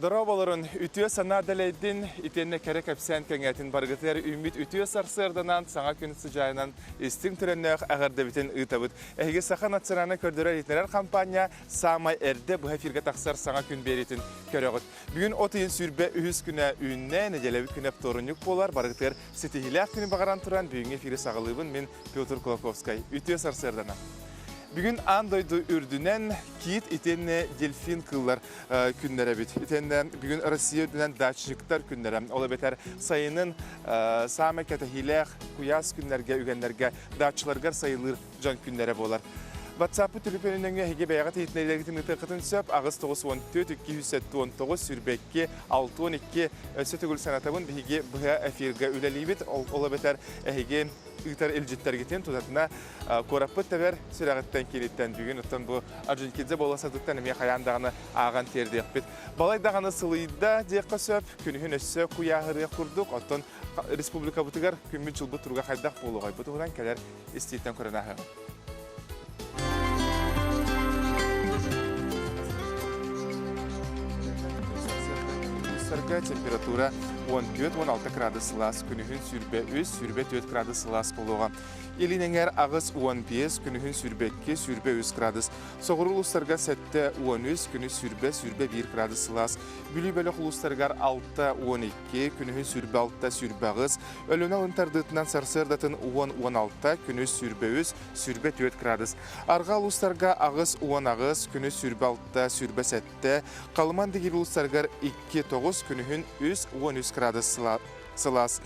Darabaların ütüye sanadaleydin itenne kerek hepsen kengetin bargıtır ümit ütüye sarsırdanan sana günü sıcağından istin törenler ağırda biten ıtabıt. Ehge sahan atsırana kördürer itneler kampanya Samay erde bu hefirge taksar sana gün beritin körüğüt. Bugün otayın sürbe ühüz güne ünne necelevi künep torunyuk bolar bargıtır sitihilak günü bağıran turan büyüğün efiri sağılığın min Piotr Kolakovskay ütüye sarsırdanan. Bugün Andoydu ürdünen kit itenne delfin kıllar günlere bit. İtenne bugün Rusya ürdünen daççıklar günlere. Ola beter sayının samekete hilek kuyas günlerge ügenlerge daççılarga sayılır can günlere bolar. WhatsApp-ı telefonundan hege bayağı teyitneylergetin ıtıqıtın söp ağız 914-219 sürbekki 612 sötügül sanatabın hege bıha efirge ülelibit. Ola beter hege Ütar elcitler geten tutatına korapıt teber sürağıttan kelitten bugün utan bu Arjantin'de bolasadıktan eme hayandağını ağan terdi bit. Balaydağını sılıyda diyekka söp günühün össö kuyahırıya kurduk. Otan Respublika butıgar kümmün çılbı turga haydaq boluğay. Butuğudan keler isteyitten koronahı. Temperatura 14-16 gradus Celsius günühün sürbe 4 gradus Celsius boluğa. Elinenger ağız 15 günühün sürbe 3 gradus. Soğur uluslarga 7-13 günü sürbe 1 gradus Celsius. Bülübelek uluslargar 6-12 günühün sürbe ağız. Ölüne ıntardığından sarsırdatın 10-16 günü sürbe 4 gradus. Arga uluslarga ağız 10 ağız günü sürbe 7. Kalman digir uluslargar 2-9 günühün 13 gradus Celsius.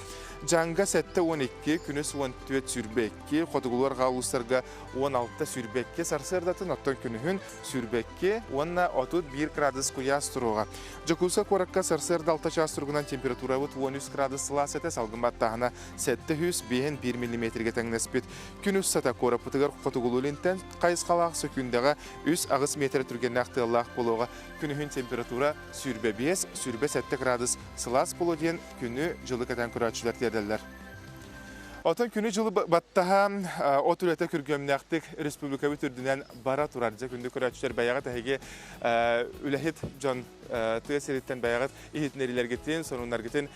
Janga 7-12 günüs 14 sürbekki, Xotugular Galuslarga 16 sürbekki, Sarsırdatın ottan günühün sürbekki, 31 gradus kuyas turuğa. Jakusa korakka Sarsırda 6 ças turgunan temperatura 13 gradus Celsius ete salgımbat tahana 701 mm tengnespit. Günüs sata korapıtıgar Xotugululinten qayız qalaq sökündəğə 3 ağız metre türgenne aqtığallaq boluğa. Günühün temperatura sürbe 5, sürbe 7 gradus Celsius bolu diyen günü jılıq eten küratçılar derler. Otan günü жылы battaha o türete kürgömnäktik Respublika bütürdünen bara turarca gündü küratçılar bayağı tahege ülehit John Tüyeselitten bayağı ihitneriler gittin, sonunlar gittin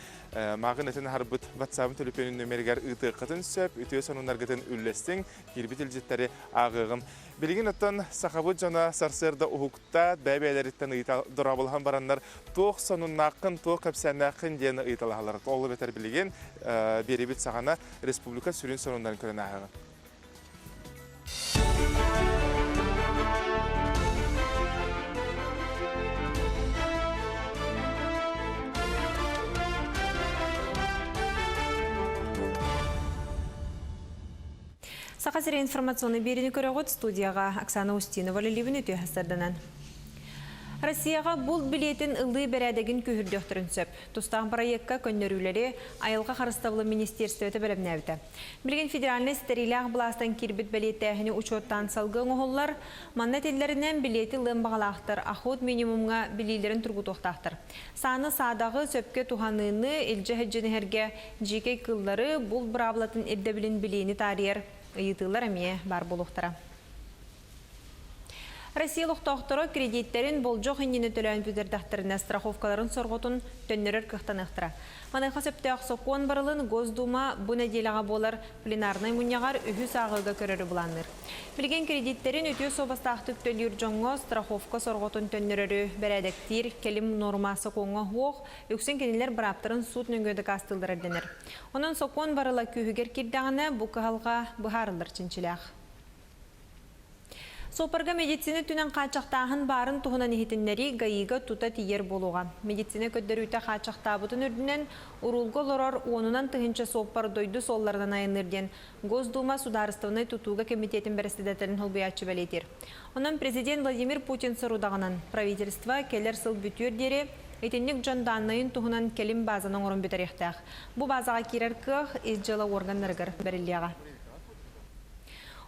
mağın eten harbıt WhatsApp-ın telefonun nömerigar ıtıqıtın söp, ütüye sonunlar gittin üllestin, girbit ilcitleri ağığım. Bilgin otan sahabı jona sarsırda uhukta bäbäleritten ıйta durabılhan baranlar toq sonunnaqqın, toq kapsannaqqın diyeni ıйtalahlar. Oğlu beter bilgin beribit sağana Respublika sürün sonundan kören ağı. Сақасыры информационный беріні көріғыт студияға Оксана Устинова лілівін өте хастарданан. Россияға бұл билетін ылды бәрәдегін көхірдіқтірін сөп. Тұстаған проектқа көннерулері айылға қарыстабылы министерстветі бәрімнәвді. Білген федеральный стерилях бұластан кербіт білеттәхіні учоттан салғын оғылар, манна теллерінен билеті лым бағалақтыр, ахуд минимумға билейлерін тұрғытуқтақтыр. Саны садағы сөпке туғаныны елжі хәджінігерге жеке кыллары бұл бұравлатын ердебілін билейні тарияр ұйытылар әмие бар болуқтыра. Россиялық тоқтыры кредиттерін бұл жоқ инені төләуін бүдердақтырына страховкаларын сорғытын төннерер кықтанықтыра. Манайқа сөпті ақсокуан барылын Госдума бұл неделаға болар пленарнай мұнияғар үхі сағыға көрері бұланыр. Білген кредиттерін өте собастақтық төлер жоңға страховка сорғытын төннерері бәрәдіктер келім нормасы қоңға хоқ, өксен кенелер бұраптырын суд нөңгөді қастылдыр әлденір. Оның сокуан барыла күйігер кердіғаны бұл қағалға бұхарылыр чынчылақ. Сопарга медицина түнен қачақтағын барын тұғынан ехетінлері ғайыға тұта тиер болуға. Медицина көддерүйті қачақтабытын үрдінен ұрулғы лорар онынан тұхынша сопар дойды соллардан айынырден Госдума сударыстығыны тұтуға комитетін бәрістедетілін ғылбиятчы бәлетер. Онын президент Владимир Путин сұрудағынан правительства келер сыл бүтер дере Етеннік жанданайын тұғынан келім базаның орын бітіректәқ. Бұ базаға керер кіқ езжалы органларғыр бәріліяға.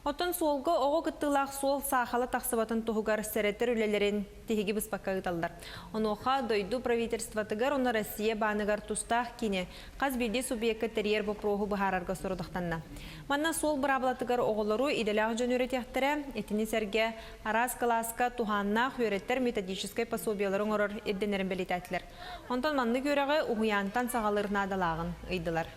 Оттон солғы оғы кыттылақ сол сақалы тақсыбатын тұғығар сәреттер үлелерін тегеге бұспаққа ғыталдар. Оноға дойду правительстватығар оны Россия банығар тұстақ кене қаз білде субъекті терьер бұпруғы бұхарарға сұрудықтанна. Манна сол бұраблатығар оғылару иделяғы жөн өретектірі, етіні сәрге арас қаласқа туғанна хүреттер методическай пособияларын орыр едденерін белетәтілер. Онтан манны көріғі ұғыянтан сағалырына адалағын ұйдылар.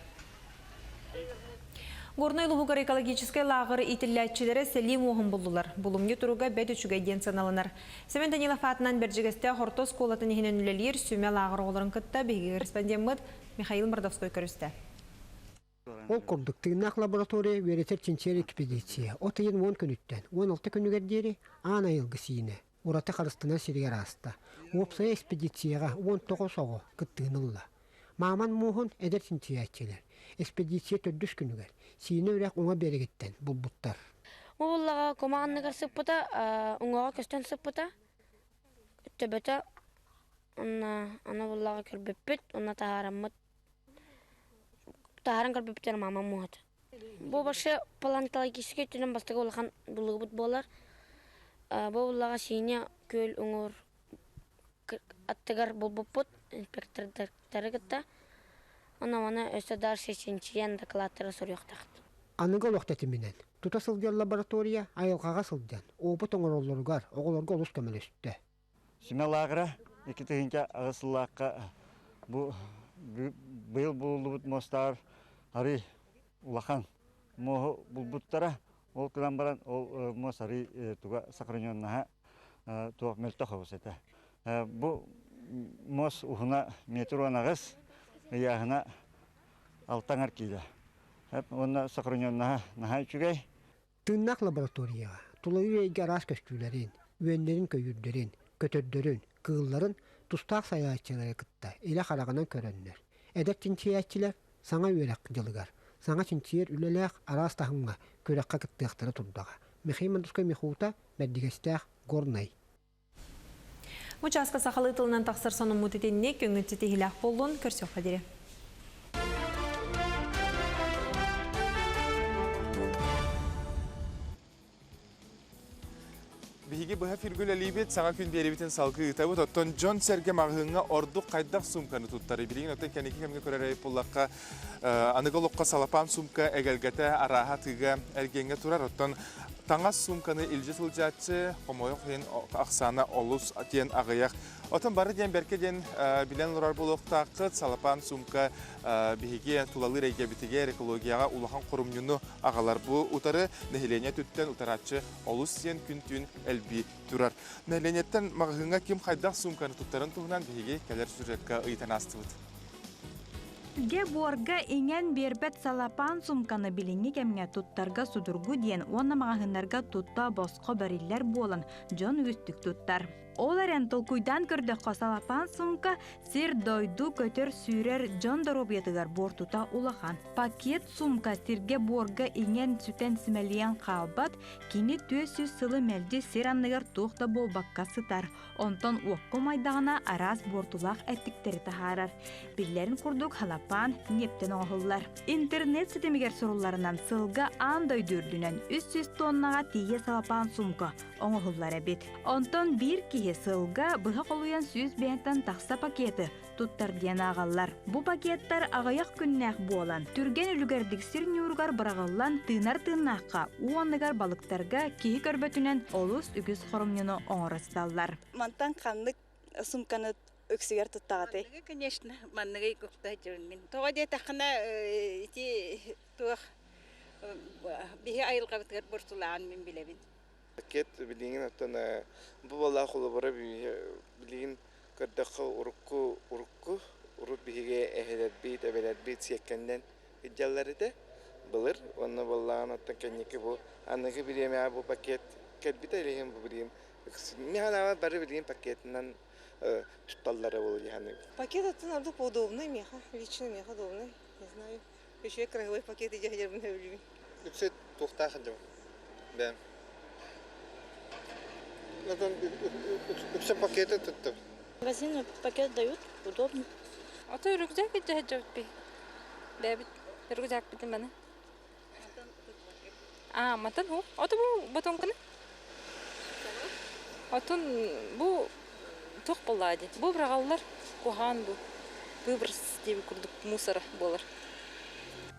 Горной лугугар экологической лагыры итиллятчилері селим оғын болдылар. Бұлымге тұруға бәді үшіге ден саналынар. Семен Данилов атынан бәржігісті Хортос қолатын ехінен үлелер сүме лагыры оларын күтті бейгі корреспондент Михаил Мордовской көрісті. Ол құрдық тығынақ лаборатория веретер чинчер экспедиция. Отайын 10 күніттен, 16 күнігердері ана елгі сейіні. Ураты қарыстынан сиргер асты. Опсая экспедицияға 19 соғы күттігінылла. Маман мұғын әдер чинчиятчелер. Экспедиция төддүш күнігер. Сиіне өрек оңа берегеттен бұлбұттар. Оғылаға комағанныгар сыппыта, оңаға көстен сыппыта. Төбеті, ана бұллаға көрбеппет, она тағараммыт. Тағаран көрбептер мамам мұғыды. Бұл башы палантологический түнен бастығы олақан бұлығы бұт болар. Бұл бұллаға сиіне көл оңыр аттығар бұлбұппыт, инспектордары күтті. Она өсөдар сеченчиян докладтары сұрыяқтақты. Анығы олықтетіменен. Тута сылдян лаборатория айылғаға сылдян. Опыт оңыролларығар, оғыларға олыс көмел өсті. Симел ағыра, екітігінке ағысылаққа бұйыл бұлды бұт мостар ари улахан. Моғы бұлбұттара, ол күран баран, ол мост ари туға сақырынионнаға туақ мөлті қауыз еті. Бұл мост ұғына метруан ағыз, яғына алтаңар кейді. Онна сақырынионнаға наға үшігей. Тыңнақ лабораторияға тұлайы өйге арас көстүлерін, өйендерін көйірдерін, көтөрдерін, кығыларын тұстақ саяатчылары кытта, елі қарағынан көріннер. Әдір чинчиятчилер саңа өрек жылығар. Саңа чинчиер үлеләқ арас тахынға көрекқа кыттықтары тұрдаға. Михаил Мордовской Михута, бәддігестәқ Горнай. Участка сақалы тылынан тақсыр соның мұтетенне көңітсеті хилақ болуын көрсек қадері. Биһиги быһа фиргүл әлибет саңа күн беребитин салгы ытабыт оттон Джон Серге мағыңа ордук кайдақ сумканы туттары. Билигин оттон кәнеки кәмге көрәрәй пуллаққа аныголыққа салапан сумка әгәлгәті араға тыға әргенге турар оттон таңас сумканы илжі сылжатшы, қомойық хен ақсана олус тен ағаяқ. Отын бары ден берке ден білен лұрар болуқтақы салапан сумка бігеге тулалы рейгебітіге экологияға улахан құрымнюны ағалар. Бұл ұтары нәхелене түттен ұтаратшы олус сен күн-түн әлбі тұрар. Нәхеленеттен мағыңа кем қайдақ сумканы тұттарын тұғынан бігеге кәлер сүрекке ұйтан астывыд. Ге борга иңен бербет салапан сумканы билинги кемге туттарга судургу диен онна мағынарға тутта босқо бариллер болын жон үстік туттар. Оларен толкуйдан көрдөккө салапан сумка сир дойду көтөр сүйрер жон доробиятыгар бортута улахан. Пакет сумка сирге борга иңен сүтен симелиен қалбат, кини 400 сылы мелди сир анныгар туқта болбакка сытар. Онтон уаққы майдағына арас бортулақ әттіктері тахарар. Биллерін құрдық халапан нептен оғылар. Интернет сетемегер сұруларынан сылға андай дүрдінен 300 тоннаға тие салапан сумка оңғылар әбет. Онтон бір сылга бұға қолуян сүйіз бәйттен тақса пакеті тұттар ден ағалар. Бұ пакеттар ағаяқ күннәқ болан. Түрген үлігердік сир нүргар бірағылан тынар-тыннаққа уанныгар балықтарға кейі көрбөтінен олыс үгіз қорымнені оңырысталар. Мантан қандық сумканы өксігер тұттағаты? Конечно, манныгай көкті жүрмін. Тоға де тақына бігі айылға бітгер бұртылаған мен білебін. Пакет билигин оттон бу бала холобора билигин кырдакка урукку уруп биге эхелет бит секкенден хиджалларыда былыр онна баллаган оттон кенеке бу аныгы биреме бу пакет кетбите элеген бу бирем механа бары билигин пакетинен тутталлары болу яны Пакет оттон ардык удобный меха, лично меха удобный, не знаю. Еще краевой пакет и дядербін өбілген. Үксет тухта хадым. Да. Все пакеты тут. Магазин пакет дают, удобно. А то рюкзак иде жабби. Бәбит рюкзак битен мене. Matan hu. Oto bu baton kana. Otun bu toq bulladı. Bu bırağallar kuhan bu. Выброс gibi kurduk musara bolar.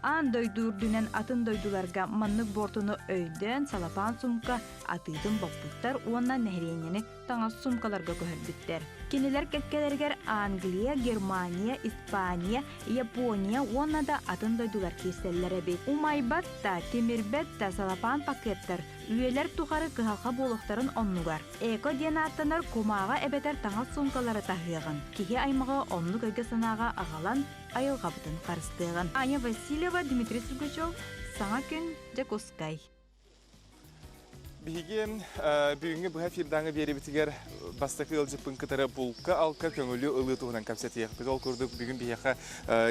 Ан дойдурдунан атын дойдуларга маннык бортуну өйден салапан сумка атыдын баппуттар уонна нехренени таңа сумкаларга көһөрбүттер. Кинилер кеткелергер Англия, Германия, Испания, Япония уонна да атын дойдулар кеселлере бит. Умайбатта, темирбетта салапан пакеттер үйелер тухары кыһалха болохтарын оннугар. Эко диэн аттанар кумага эбетер таңа сумкалары тахыгын. Кихи аймага оннук өйгө санаага агалан айылға бұтын қарыстығын. Аня Васильева, Дмитрий Сугачев, Саңа күн, Жакускай. Биге бүгінгі бұға фирдаңы бері бітігер бастақы ылжықпын кітары бұлқа алқа көңілі ұлы тұғынан кәпсет еқ. Біз ол көрдік бүгін бейеқа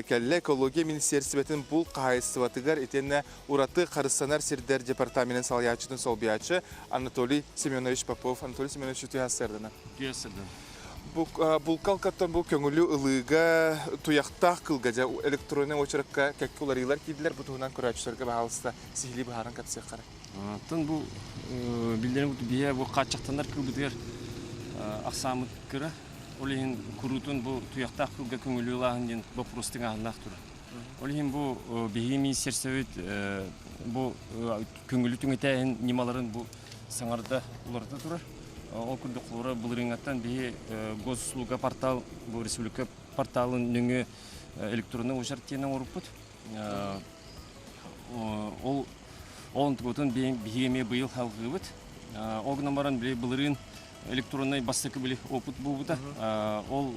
кәлі экология министерстветін бұл қайыстыватығар етені ұраты қарыстанар сирдер департаментін салаячытын сол биячы Анатолий Семенович Попов. Анатолий Семенович үті асырдына. Бұл қалқаттан бұл көңілі ұлыға тұяқтақ қылға электронный очырыққа кәккі оларылар кейділер бұтығынан көрәчілерге бағалысты сихили бұхаран кәпсек қара. Тын бұл білдерін бұты бия бұл қатшақтандар кілбідер ақсамыт кірі. Олеген күрутын бұл тұяқтақ қылға көңілі ұлағын ден бапырыстың ағынақ тұры. Олеген бұл бейгі министерсовет бұл көңілі түңетәйін немаларын бұл саңарда оларда тұрыр. Ол күрді құлыра бұл реңаттан бейі госуслуга портал, бұл республика порталын нөңі электронны ошартенен орып бұд. Олын тұғытын бейгеме бұйыл халқы бұд. Оғынан баран бұл рен электронный бастықы білі опыт бұл бұда. Ол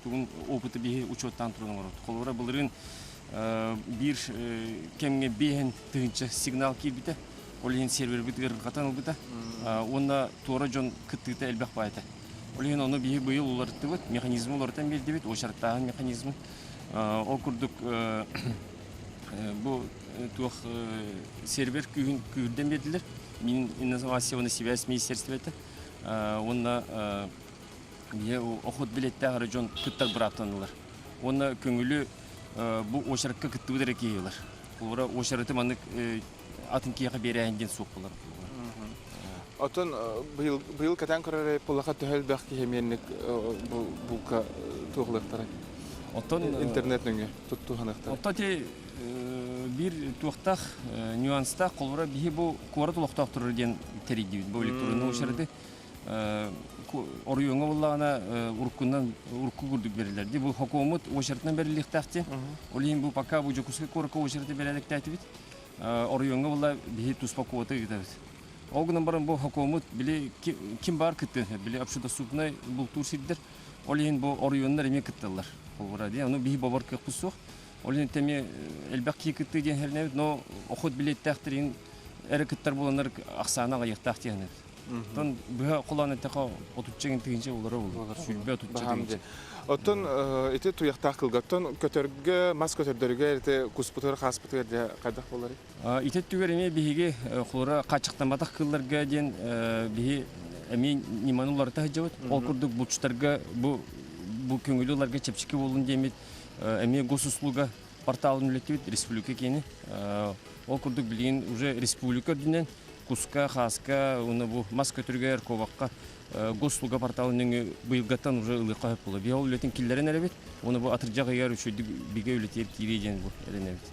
тұғын опыты бейі учеттан тұрының орып. Құлыра бұл рен бір кемге бейін тұғынша сигнал кейбіді. Олеген сервер бітігер қатан ұлбыта, онна туора жон күттігіті әлбәқ байты. Олеген оны бейі бұйыл оларытты бұд, механизмі оларыттан берді бет, ошарттаған механизмі. Ол күрдік бұл туақ сервер күйірден берділер. Мен инновационный связь министерстветі. Онна оқыт білетті ағыры жон күттар бұраптанылар. Онна көңілі бұл ошарыққа күтті бұдыр әкейілер. Олара ошарыты маңық атын кияға бері әңген соқ болар. Отын бұйыл кәтен көрері бұлаға түхел бәқ кейменік бұлқа туғылықтары? Интернет нөңе тұттуғанықтары? Отта те бір туақтақ нюанста қолыра бейі бұл қуара тұлықтақ тұрыр ден тәрейді. Бұл электронны өшірді. Орыйыңа болағына ұрыққы күрдік берілерді. Бұл хокуымыт өшірдінен беріліктәқті. Олейін бұл пока бұл жокусқа көрікі өшірді беріліктәқті бет. Орыйыңа болла бейі тұспақуаты кетабет. Оғынан барын бұл хокуымыт біле кім бар күтті, біле общедоступный бұл турсиддер. Олейін бұл орыйыңдар еме күттілер. Оны бейі бабар көқпіз соқ. Олейін тәме әлбәқ кей күтті ден әрінәбет, но оқыт білет тәқтірін әрі күттір боланар ақсағына ғайықтақ дейінәбет. Тон бұға қоланы тәқа отутчеген тегенше олары олар. Сүлбе отутчеген. Оттон эти туяқтақ қылғаттон көтөргі, мас көтөрдерге әрті күспұтыр, қаспұтыр әрді қайдақ болары? Итет түгер еме бейге қолыра қачықтамадақ қылларға ден бейге әмен неман олары тағы жауыд. Ол күрдік бұлчықтарға бұл көңілі оларға чепчікі болын демет. Әме госуслуга порталын үлеттебет, республика кені. Ол күрдік білген уже республика дүнен Куска, Хаска, бұл мас көтіргер, коваққа госуслуга порталының бұйылғаттан уже ұлыққа өп болды. Бия ол үлетін келдерін әребет, оны бұл атыржақ егер үшөйдік біге үлетер кейрейден бұл әрін әбет.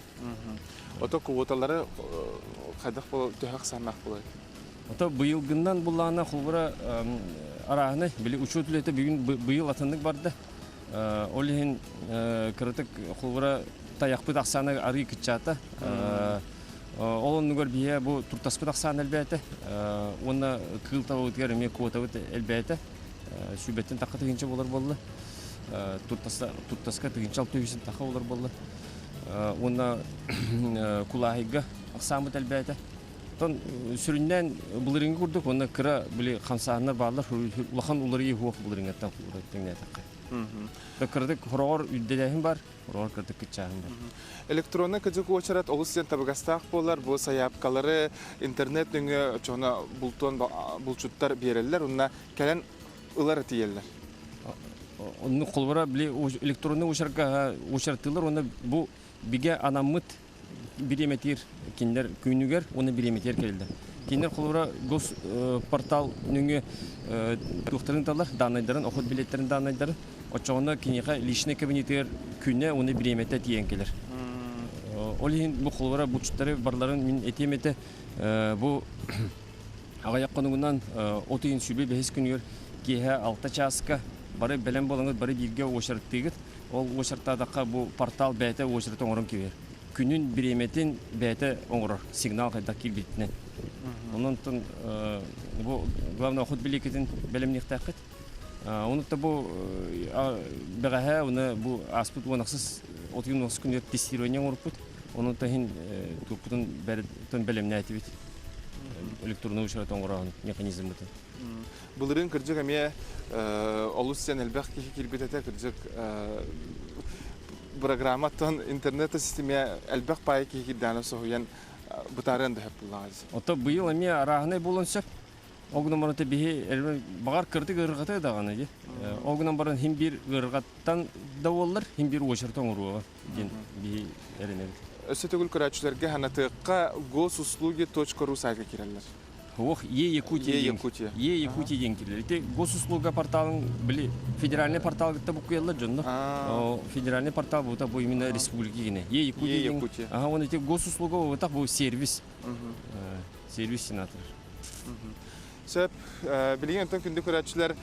Ото куоталары қайдақ бұл түйіқ санақ болады? Ото бұйылғыннан бұлағына құлбыра арағыны, білі үшөт үлеті бүгін бұйыл атындық барды. Ол ең кірітік құлбыра таяқпыт ақсаны арғы күтчаты. Олон нүгер бия бұл тұртаспыт ақсан әлбәті. Оны қылта өтігер еме куота өт әлбәті. Сүйбеттен тақы тігінші болар болды. Тұртасқа тігінші ал түйісін тақы болар болды. Оны құлағыға ақсамыт әлбәті. Сүрінден бұлырыңы көрдік, оны кіра білі қамсағына бағылар, ұлақан ұлары еуақ бұлырыңаттан құлыраттың нәтақы. Кірдік құрағыр үлделәйін бар, құрағыр кірдік күтчағын бар. Электронны күдік өчірат олыс сен табығастақ болар, бұл саяпқалары интернет нүңі жоны бұлчуттар берелілер, онына кәлін ұлар әтейелілер. Оны қолбара біле электронны өшіраттылар, оны бұл біге анамыт биреметир киндер күнүгер оны биреметир келди. Киндер холора гос портал нүңгө тухтарын талар данайдарын охот билеттерин данайдарын очоғына кинеха личный кабинеттер күнне оны биремете тиен келер. Олин бу холора бучтары барларын мин этемете бу агаяк конугунан отыйын сүбе бес күнүгөр кеһе 6 часка бары белем болыңыз бары бирге ошарттыгыт. Ол ошарттадакка бу портал бәте ошарт оңорун кибер. Күнүн биреметин бәте оңорор сигнал кайда килбитне. Онунтун бу главный охот билетин белемниктакыт. Онутта бу бәгәһә уны бу аспут вонаксыз отыйын күнүгөр тестирование орупут. Онутта хин тупутун бәртен белемне айтыбыт. Электронный ошарт оңорон механизм бутун. Булырын кырдык эме олуссен элбэх килбетете кырдык программаттан интернет системе элбэх пай килданы союян бутарын да хеплагыз. Ото быйыл эме арахны болонса огнон барыты бихи багар кырдык ыргаты даганы ди. Огнон барын хим бир ыргаттан да боллар, хим бир ошарт оңоруга дин бихи эренер. Өсөтөгүл көрәчләргә ханатыкка gosuslуги.ру сайтка кирәләр. Ох, Якутия. Якутия деньгилер. Ите госуслуга порталын били федеральный портал гытта бу куялла жонно. Федеральный портал бу та бу именно республика гене. Якутия. Ага, он ите госуслуга бу та бу сервис. Сервис сенатор. Сөп билген тон күндө көрәчләр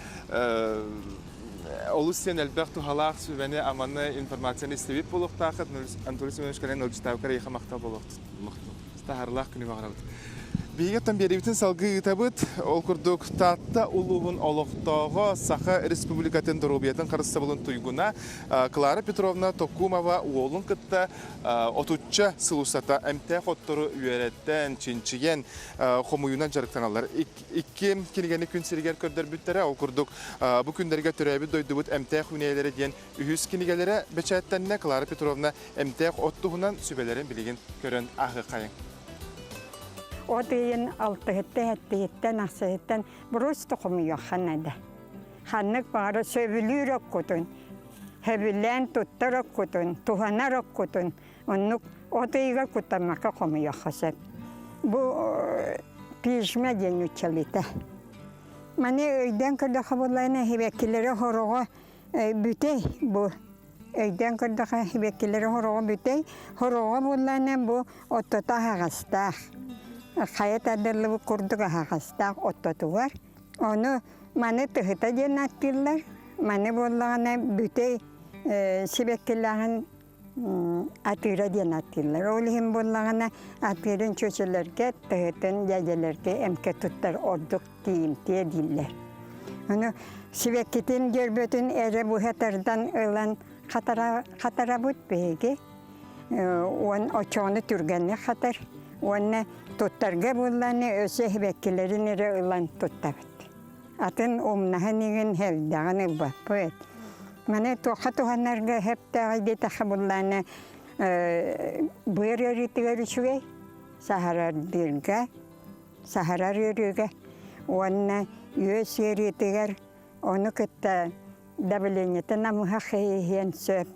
Олуссен әлбәқту халақ сөбәне аманны информацияны істебіп болуқ тақыт, Антолис Мөнішкәрен Олжитауқар еқа мақтал болуқ. Стахарлақ күні бағырабыд. Бейгеттен беребітін салғы ұтабыд, ол күрдік татта ұлығын олықтағы Саха Республикатын дұрубиятын қарысса болын тұйгуна Клара Петровна Токумова уолын күтті отучча сылусата әмтәқ оттыры үйереттен чинчиген қомуюнан жарықтан алар. Икки келгені күн сиригер көрдер бүттері, ол күрдік бұл күндерге түрәбі дойды бұд әмтәқ үнелері ден үйіз кенегелері бәчәттенне Клара Петровна әмтәқ оттығынан сүбелерін білеген көрін ағы қайын. Отыйын алтыгыттен ақсыгыттен бұрыс тұқымы қанады. Ханнық бары сөбілірік күтін, хөбілен тұттырық күтін, туғанарық күтін, онық отыйға күттамаққа қомы қасып. Бұл пешме ден үтчеліті. Мане өйден күрді қабылайына хебеккелері ғорығы бүтей бұл. Өйден күрді хебеккелері ғорығы бүтей, ғорығы болайына бұл оттыта ғастақ. Қайет адырлығы күрдігі ағастақ оттотуғар. Оны маны тұхыта ден аттылар. Маны болағына бүтей себеккелерін атыра ден аттылар. Олығын болағына атырын чөшелерге, тұхытын дәделерге әмке тұттар ордық дейімте дейілер. Оны себеккетін көрбетін әрі бұхатардан ұлан қатара бұд бейге. Он очоны түргені қатар. Оны туттарға боланы өсі хебеккелерін әрі ұлан туттабыд. Атын омнаға неген хевдағын ұлбаппыд. Маны тоқа туғанарға хептағы детақы боланы бұйыр өрітігер үшіге, сахарар дырға, сахарар өріге. Оны өс өрітігер, оны күтті дабыленетін амыға қиын сөп.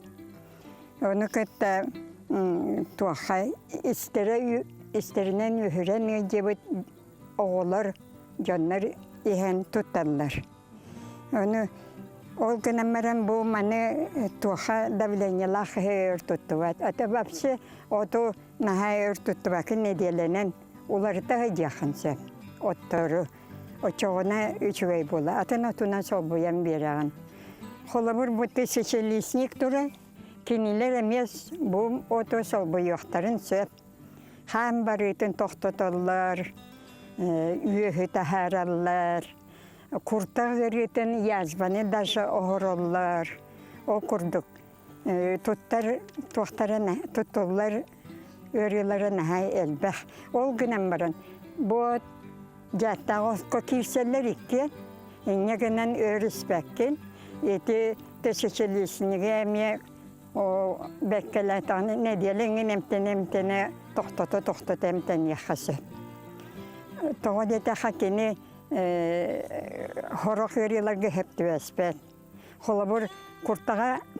Оны күтті тоқа İsterinen ühüren ödebit oğullar, canlar ihan tutarlar. Onu ol günümlerin bu manı tuha davlenyalah her tutuvat. Ata vapsi oto naha her tutuvat ne diyelenen ular da yakınsa ottoru. O çoğuna üçüvey bola. Ata natuna sobuyan biran. Kolabur bu seçilisnik dura. Kiniler emez bu oto sobu yoktarın söp. Ham barıtın toxtatarlar, üyehü taharallar, kurtaq örütün yazbanı daşı oğurallar. O kurduk. Tutullar örüleri nahay elbək. Ol günem barın. Bu jattağı kokirseller ikke, ne günen örüsbəkkin. Eti teşekkürlüsünü emiye o bekkelatağını ne diyelim emtene toxtata emten yaxası. Toğa dete hakini horaq veriyorlar hep düvespet. Holabur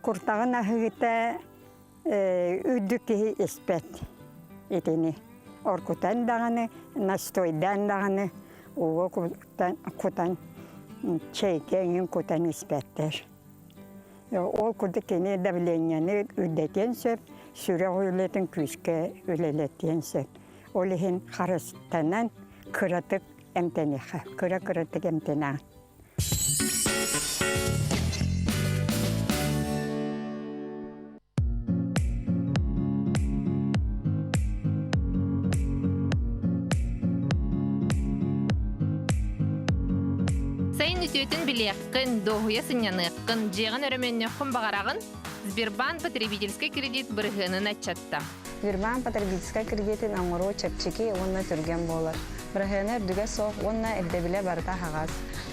kurtağın ahıgıta üddük ki ispet. итини. Оркутан даганы, настойдан даганы, уго кутан чейкеңин кутан испеттер. Ол кудыкене давленияны үддетен сөп, сүрі ойлетін күшке өлелеттен сөп. Олихин харыстанан кыратык эмтенеха, кыратык эмтенеха. Сайын үтөтін білеққін, доғуя сыняныққын, жеғын өріменнеққын бағарағын, Сбербанк потребительский кредит бірғынын атчатта. Сбербанк потребительский кредитин аңыру чепчики онна түрген болар. Бірғыны үрдіге соқ, онна әбдебіле барда хағаз.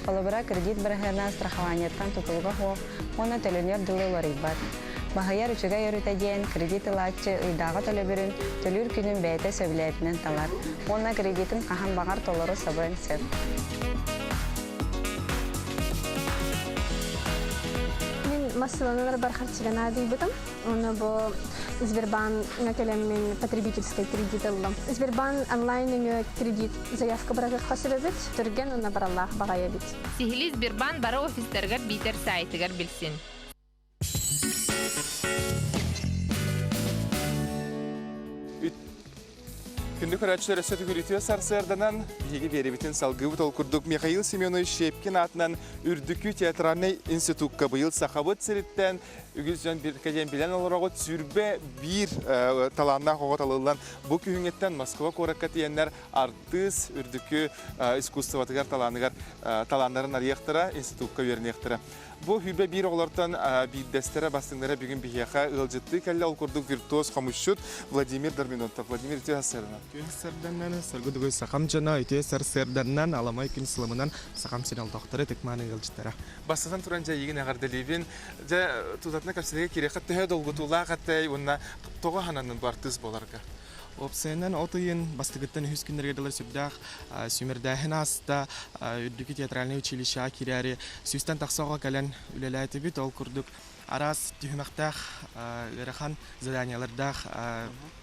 Олыбыра кредит бірғына страхованиеттан тұтылға хоқ, онна төлөнер дылы ларибат. Бағайар үчіға өрітәден кредит ылатчы ұйдағы төлі бірін, төлір күнін бәйті сөйләйтінен талар. Онна кредитин қахан бағар толары сабын сөп. Массаланар бархатчыган адыйбытым. Оны бу Сбербанк келеммен потребительский кредит аллам. Сбербанк онлайн кредит заявка барагы хасырыбыт. Түрген оны бараллах багая бит. Сихили Сбербанк бара офистергер битер сайтыгер билсин. Күнді көрәтшілер әсеті көрітуі сарсырданан егі беребетін салғыбыт олқырдық Михаил Семенович Шепкин атынан үрдікі театральный институтқа бұйыл сақабыт сіріттен үгізден бір кәден білен оларға түрбе бір таланна қоғат алылан бұл күйіңеттен Москва қораққа тиенлер артыс үрдікі искусстватығар таланларын арияқтыра институтқа вернектіра. Бұл хүрбе бір оғылардан бейдестері бастыңдары бүгін бейеқа ұлжытты кәлі олқырдық виртуоз қамышшыт Владимир Дарминонтов. Владимир, өте асырына. Сарданнан саргудугой сахам жана өте сарданнан аламай күн сылымынан сахам сенал доқтары текманы ғылжыттара. Бастан туран жа егін ағардалевен, жа тутатына кәпсіліге кереқат түйе долғытула қаттай, онна тоға хананын бартыз боларға. Опсайынан отыйын бастығыттан үз күндерге дылар сүбдақ сүмірдәхін аста үрдікі театральный училища керәрі сүстен тақсауға кәлін үлеләйті біт ол күрдік. Арас түйімақтақ өріқан заданиялардақ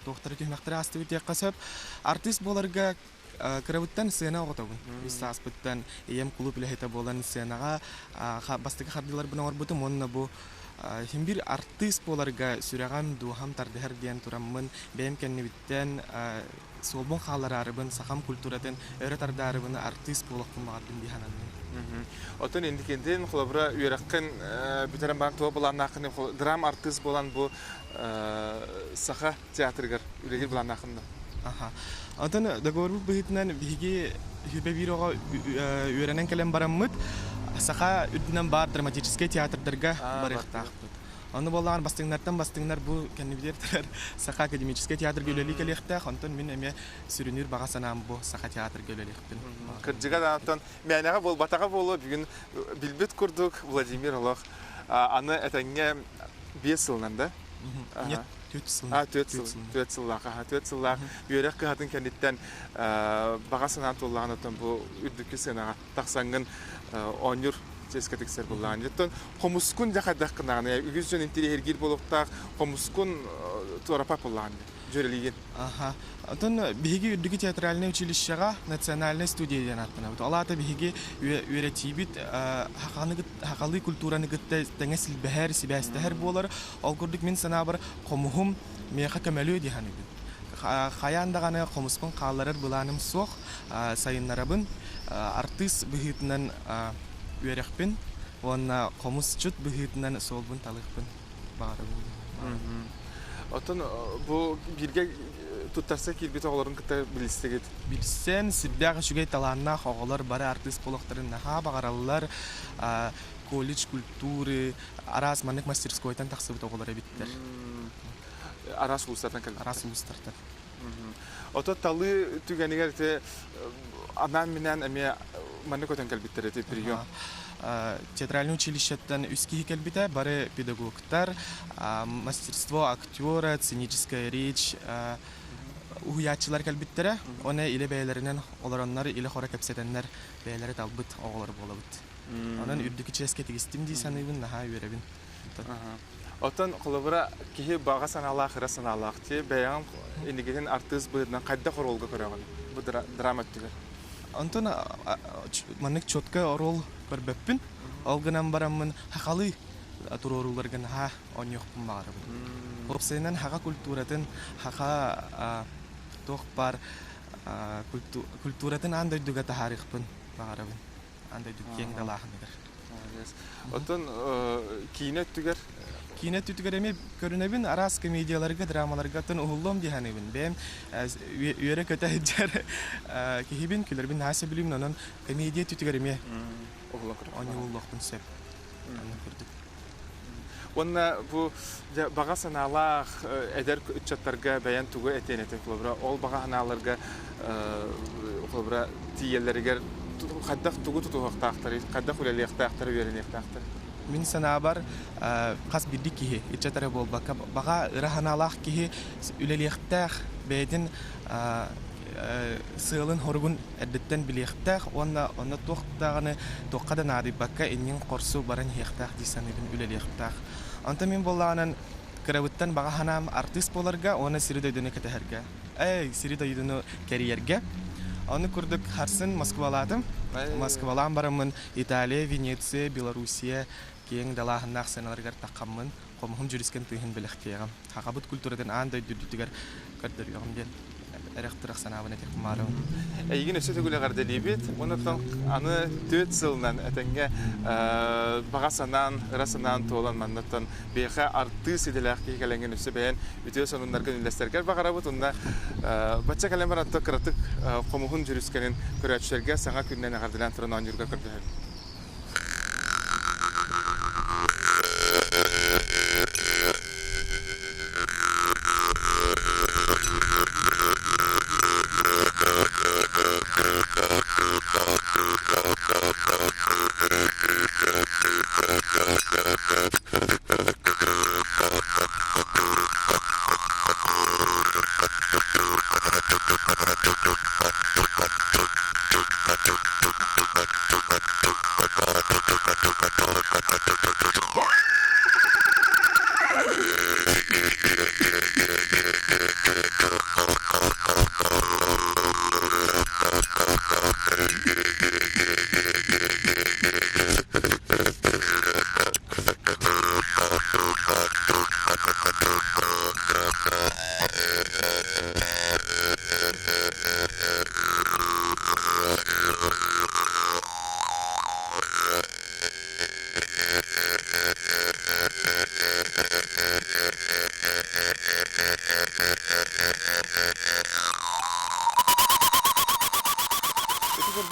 тоқтары түйімақтары асты өте қасып. Артист боларға кірабыттан сцена оғытауын. Үсті аспыттан ем клуб үләйті болан сценаға бастығы қардылар бұна орбытым, онына бұл Химбир артист боларға сүрәған дуғам тардығар дейін тұрамын бәйім кәнні біттен солбон қалар арыбын, сақам культуратын өрі тарды арыбын артист болықпын бағардым дейхананын. Отын ендікенден қолабыра үйераққын бүтерін бағын туа болан ақын драм артист болан бұл сақа театрығар үлегер болан ақында. Отын договорбы бұхытынан біге хүбе бір оға үйеренен кәлем бараммыд, Саха үдінен бар драматический театрдарға барықтақпыд. Оны болған бастыңнар бұл кәнебедердер Саха академический театр көлелі кәлектақ, онтын мен әме сүрінер бағасанам бұл Саха театр көлелектін. Кірджіға даңыттан мәнеға бол, батаға болу бүгін білбет күрдік Владимир Олық. Аны әтәңе 5 сылынан да? Нет, 4 сыллақ. Үйерек қығатын кәнеттен бағасанам толлаған өтін бұл үрдікі сенаға тақсаңын оныр тескетексер болған. Жеттен қомыскун жақадақ қынағын, үгіз жөн интере ергел болуқтақ қомыскун туарапақ болған жөрелеген. Отын беге үрдігі театральный училищаға национальный студияден аттына. Алата беге үйретейбіт хақалы культураны гітті тәңесіл бәхәр, сибәстәхәр болар. Ол көрдік мен сана бір қомығым меға көмәлі өдейханы бүд. Қаяндағаны қомыскун қаларыр бұланым соқ сайынларабын артист бұхытынан үйерекпін, онна қомыс жүт бұхытынан солбын талықпын бағары болды. Отын бұл бірге тұттарса келбет оғыларын күтті білістегеді? Білістен сүрдәғі шүгей таланна оғылар бары артист болықтарын наға бағаралылар колледж культуры, арас манық мастерскойтан тақсыбыт оғылары біттер. Арас ұлыстардан кәлбеттер? Арас ұлыстардан. Ото талы түгенігер анан менен әме манық өтен кәлбеттер еті прием? Театральный училищеттен үскихи кәлбеті бары педагогтар, мастерство актера, сценическая речь, уғиятчылар кәлбеттері, оны илі бәйлерінен оларонлар илі қора кәпсетенлер бәйлері талбыт оғылар болабыт. Онан үрдікі ческе тегістім дей саныбын, наға үйеребін. Отон қолыбыра кихи баға саналақ, ира саналақ те, бәян инегетін артыз бұйырдан қайда құролға көріған? Бұл драма өттігер. Антон маннык чотка орол көрбеппин. Алгынан барамын хақалы туроруларган ха оньоқпын бағарабын. Орпсайнан хаға культуратын, хаға тоқ бар культуратын андай дуга тахарихпын бағарабын. Андай дуг кең далағынығыр. Отон кейіне өттігер? Кейіне өттігер еме көрінебін арас комедияларға, драмаларға тын ұғылым дейханебін. Бәйім үйері көті әджер кейбін күлербін нәсі білімін оның комедия өттігер еме оңылылықпын сөп. Онна бұл баға саналақ әдер үтчаттарға бәян туғы әтен әтен құлыбыра. Ол баға саналарға құлыбыра тиелерігер қаддақ туғы тұтуғақтақтары, қаддақ үлелектақтары, үйерінектақтары. Min sanabar qas bidik kihi itchatara bol baka baga rahanalaq kihi üleliqtaq bedin sığılın horgun eddetten biliqtaq onna toqtağını toqada nadi baka inin qorsu baran hiqtaq disanibin üleliqtaq anta min bollanan kravittan baga hanam artist bolarga ona siride döne keteherga siride yudunu kariyerga onu kurduk harsın Moskvaladım Moskvalan baramın İtalya, Venetsiya, Belorussiya кең далаһыннах сеналаргар таққаммын қомхым жүріскен тыйын біліқтеғам. Хақабыт культурадан андай дүрдігер көрдіргім ден әріқтірақ санабын әтек құмарым. Егін өсі түгілі ғарды лебет, онықтан аны 4 сылынан әтенге баға санан, ұра санан тоолан маннаттан бейқа артыс еделәқ кейкәләнген өсі бәйін өте сонынларған үлестерге бағарабыт, онда бача кәлембар атты қыратық қомхым жүріскенін көрәтшерге саңа күннен ағардылан тұрынан жүрге көрдігер.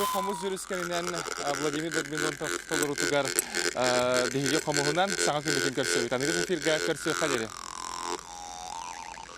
Қомыз жүріскенінен Владимир Дагминон толырутугар дегеге қомығынан саңа күндігін көрсөй. Танығыз эфирге көрсөй қалері.